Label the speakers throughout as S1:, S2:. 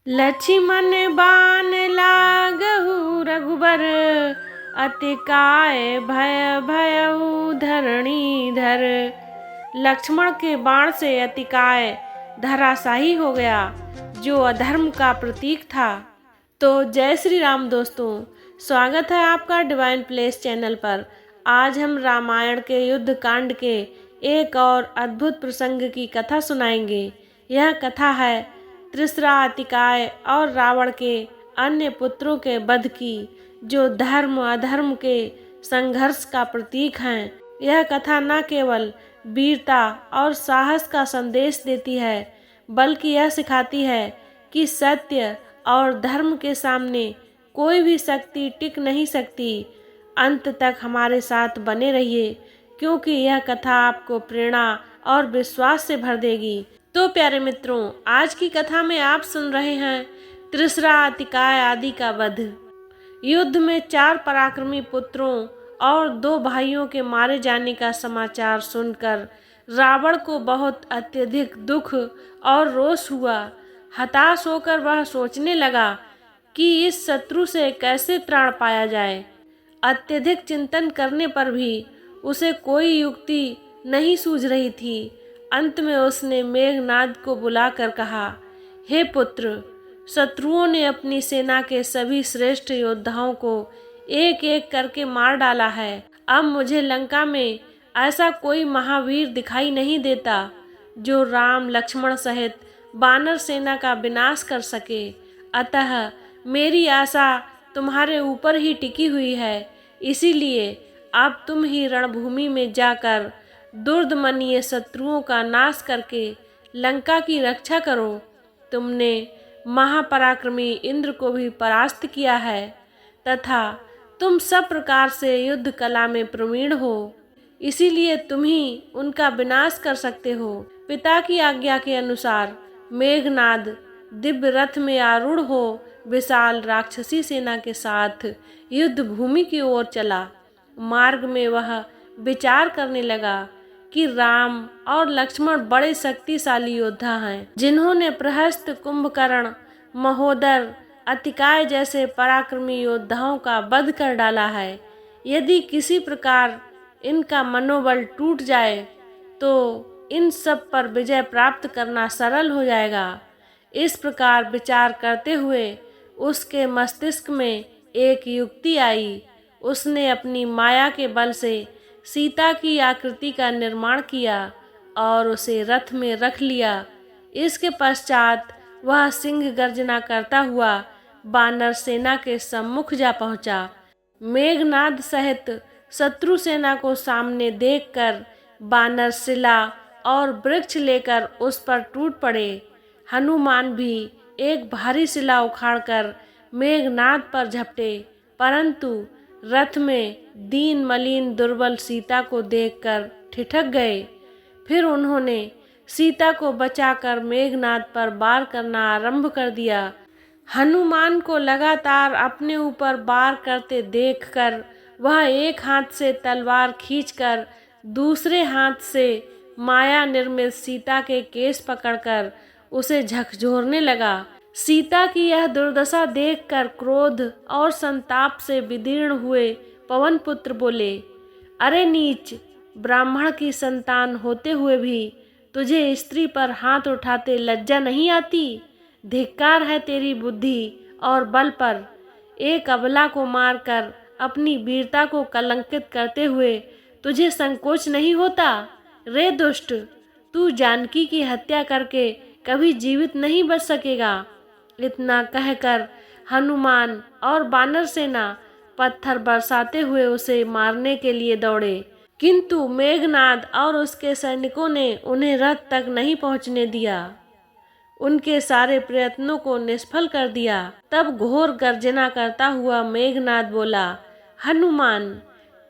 S1: लक्ष्मण बाण लागहु रघुबर, अति काय भय भयउ धरणीधर। लक्ष्मण के बाण से अतिकाय धराशाही हो गया, जो अधर्म का प्रतीक था। तो जय श्री राम दोस्तों, स्वागत है आपका डिवाइन प्लेस चैनल पर। आज हम रामायण के युद्ध कांड के एक और अद्भुत प्रसंग की कथा सुनाएंगे। यह कथा है त्रिसरा अतिकाय और रावण के अन्य पुत्रों के वध की, जो धर्म अधर्म के संघर्ष का प्रतीक हैं। यह कथा न केवल वीरता और साहस का संदेश देती है, बल्कि यह सिखाती है कि सत्य और धर्म के सामने कोई भी शक्ति टिक नहीं सकती। अंत तक हमारे साथ बने रहिए, क्योंकि यह कथा आपको प्रेरणा और विश्वास से भर देगी। तो प्यारे मित्रों, आज की कथा में आप सुन रहे हैं त्रिसरा अतिकाय आदि का वध। युद्ध में 4 पराक्रमी पुत्रों और 2 भाइयों के मारे जाने का समाचार सुनकर रावण को बहुत अत्यधिक दुख और रोष हुआ। हताश होकर वह सोचने लगा कि इस शत्रु से कैसे त्राण पाया जाए। अत्यधिक चिंतन करने पर भी उसे कोई युक्ति नहीं सूझ रही थी। अंत में उसने मेघनाद को बुलाकर कहा, हे पुत्र, शत्रुओं ने अपनी सेना के सभी श्रेष्ठ योद्धाओं को एक एक करके मार डाला है। अब मुझे लंका में ऐसा कोई महावीर दिखाई नहीं देता जो राम लक्ष्मण सहित वानर सेना का विनाश कर सके। अतः मेरी आशा तुम्हारे ऊपर ही टिकी हुई है। इसीलिए अब तुम ही रणभूमि में जाकर दुर्दमनीय शत्रुओं का नाश करके लंका की रक्षा करो। तुमने महापराक्रमी इंद्र को भी परास्त किया है तथा तुम सब प्रकार से युद्ध कला में प्रवीण हो, इसीलिए तुम ही उनका विनाश कर सकते हो। पिता की आज्ञा के अनुसार मेघनाद दिव्य रथ में आरूढ़ हो विशाल राक्षसी सेना के साथ युद्ध भूमि की ओर चला। मार्ग में वह विचार करने लगा कि राम और लक्ष्मण बड़े शक्तिशाली योद्धा हैं, जिन्होंने प्रहस्त, कुंभकर्ण, महोदर, अतिकाय जैसे पराक्रमी योद्धाओं का वध कर डाला है। यदि किसी प्रकार इनका मनोबल टूट जाए तो इन सब पर विजय प्राप्त करना सरल हो जाएगा। इस प्रकार विचार करते हुए उसके मस्तिष्क में एक युक्ति आई। उसने अपनी माया के बल से सीता की आकृति का निर्माण किया और उसे रथ में रख लिया। इसके पश्चात वह सिंह गर्जना करता हुआ वानर सेना के सम्मुख जा पहुंचा। मेघनाद सहित शत्रु सेना को सामने देखकर वानर शिला और वृक्ष लेकर उस पर टूट पड़े। हनुमान भी एक भारी शिला उखाड़कर मेघनाद पर झपटे, परंतु रथ में दीन मलिन दुर्बल सीता को देखकर ठिठक गए। फिर उन्होंने सीता को बचाकर मेघनाद पर वार करना आरंभ कर दिया। हनुमान को लगातार अपने ऊपर वार करते देखकर वह एक हाथ से तलवार खींचकर दूसरे हाथ से माया निर्मित सीता के केस पकड़कर उसे झकझोरने लगा। सीता की यह दुर्दशा देखकर क्रोध और संताप से विदीर्ण हुए पवन पुत्र बोले, अरे नीच, ब्राह्मण की संतान होते हुए भी तुझे स्त्री पर हाथ उठाते लज्जा नहीं आती? धिक्कार है तेरी बुद्धि और बल पर। एक अबला को मारकर अपनी वीरता को कलंकित करते हुए तुझे संकोच नहीं होता? रे दुष्ट, तू जानकी की हत्या करके कभी जीवित नहीं बच सकेगा। इतना कहकर हनुमान और वानर सेना पत्थर बरसाते हुए उसे मारने के लिए दौड़े, किंतु मेघनाद और उसके सैनिकों ने उन्हें रथ तक नहीं पहुंचने दिया। उनके सारे प्रयत्नों को निष्फल कर दिया। तब घोर गर्जना करता हुआ मेघनाद बोला, हनुमान,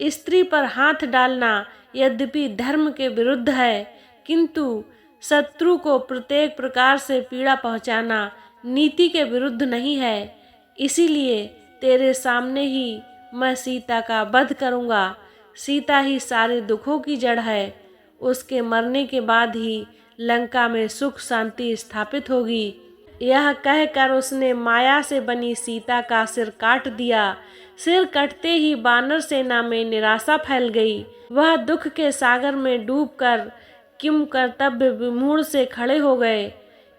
S1: स्त्री पर हाथ डालना यद्यपि धर्म के विरुद्ध है, किंतु शत्रु को प्रत्येक प्रकार से पीड़ा पहुंचाना नीति के विरुद्ध नहीं है। इसीलिए तेरे सामने ही मैं सीता का वध करूंगा। सीता ही सारे दुखों की जड़ है। उसके मरने के बाद ही लंका में सुख शांति स्थापित होगी। यह कहकर उसने माया से बनी सीता का सिर काट दिया। सिर कटते ही वानर सेना में निराशा फैल गई। वह दुख के सागर में डूबकर किम कर्तव्य विमूढ़ से खड़े हो गए।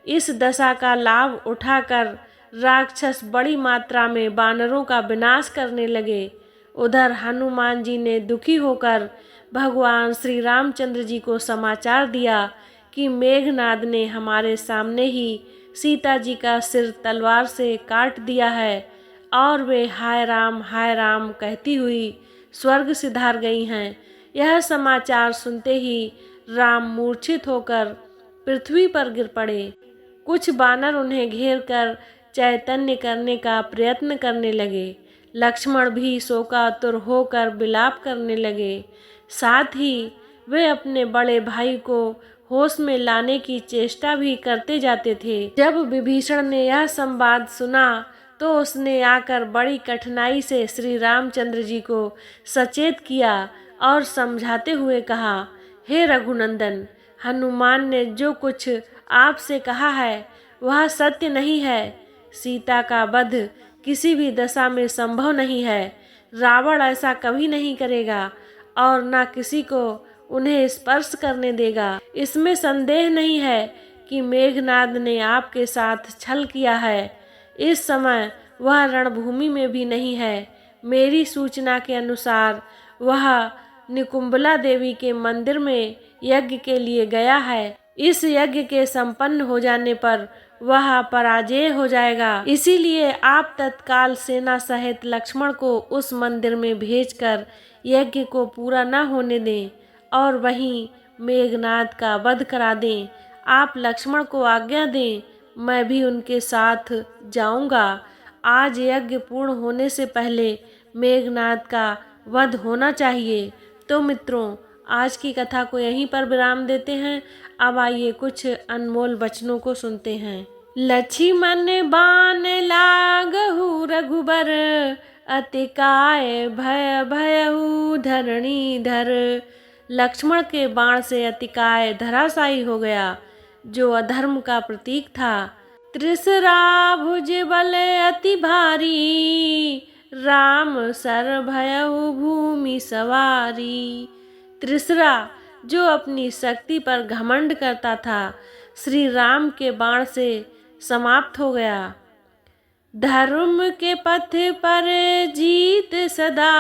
S1: इस दशा का लाभ उठाकर राक्षस बड़ी मात्रा में वानरों का विनाश करने लगे। उधर हनुमान जी ने दुखी होकर भगवान श्री रामचंद्र जी को समाचार दिया कि मेघनाद ने हमारे सामने ही सीता जी का सिर तलवार से काट दिया है और वे हाय राम कहती हुई स्वर्ग सिधार गई हैं। यह समाचार सुनते ही राम मूर्छित होकर पृथ्वी पर गिर पड़े। कुछ वानर उन्हें घेर कर चैतन्य करने का प्रयत्न करने लगे। लक्ष्मण भी शोकातुर होकर विलाप करने लगे। साथ ही वे अपने बड़े भाई को होश में लाने की चेष्टा भी करते जाते थे। जब विभीषण ने यह संवाद सुना तो उसने आकर बड़ी कठिनाई से श्री रामचंद्र जी को सचेत किया और समझाते हुए कहा, हे रघुनंदन, हनुमान ने जो कुछ आपसे कहा है वह सत्य नहीं है। सीता का वध किसी भी दशा में संभव नहीं है। रावण ऐसा कभी नहीं करेगा और न किसी को उन्हें स्पर्श करने देगा। इसमें संदेह नहीं है कि मेघनाद ने आपके साथ छल किया है। इस समय वह रणभूमि में भी नहीं है। मेरी सूचना के अनुसार वह निकुंबला देवी के मंदिर में यज्ञ के लिए गया है। इस यज्ञ के संपन्न हो जाने पर वह पराजय हो जाएगा। इसीलिए आप तत्काल सेना सहित लक्ष्मण को उस मंदिर में भेजकर यज्ञ को पूरा न होने दें और वहीं मेघनाद का वध करा दें। आप लक्ष्मण को आज्ञा दें, मैं भी उनके साथ जाऊंगा। आज यज्ञ पूर्ण होने से पहले मेघनाद का वध होना चाहिए। तो मित्रों, आज की कथा को यहीं पर विराम देते हैं। अब आइए कुछ अनमोल वचनों को सुनते हैं। लक्ष्मण बाण लागहु रघुबर, अति काय भय भयउ धरणीधर। लक्ष्मण के बाण से अतिकाय धराशायी हो गया, जो अधर्म का प्रतीक था। त्रिसरा भुज बल अति भारी, राम सर भयउ भूमि सवारी। त्रिसरा जो अपनी शक्ति पर घमंड करता था, श्री राम के बाण से समाप्त हो गया। धर्म के पथ पर जीत सदा,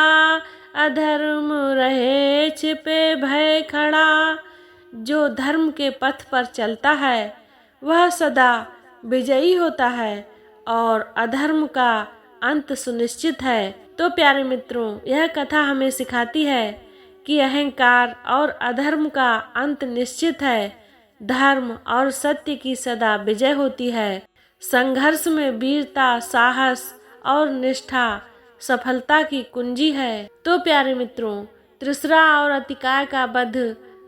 S1: अधर्म रहे छिपे भय खड़ा। जो धर्म के पथ पर चलता है वह सदा विजयी होता है और अधर्म का अंत सुनिश्चित है। तो प्यारे मित्रों, यह कथा हमें सिखाती है कि अहंकार और अधर्म का अंत निश्चित है। धर्म और सत्य की सदा विजय होती है। संघर्ष में वीरता, साहस और निष्ठा सफलता की कुंजी है। तो प्यारे मित्रों, त्रिसरा और अतिकाय का वध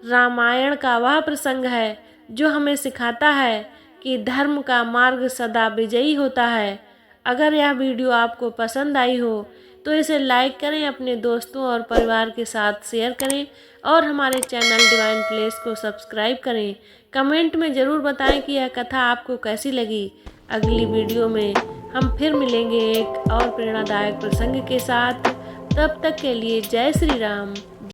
S1: रामायण का वह प्रसंग है जो हमें सिखाता है कि धर्म का मार्ग सदा विजयी होता है। अगर यह वीडियो आपको पसंद आई हो तो इसे लाइक करें, अपने दोस्तों और परिवार के साथ शेयर करें और हमारे चैनल डिवाइन प्लेस को सब्सक्राइब करें। कमेंट में ज़रूर बताएं कि यह कथा आपको कैसी लगी। अगली वीडियो में हम फिर मिलेंगे एक और प्रेरणादायक प्रसंग के साथ। तब तक के लिए जय श्री राम।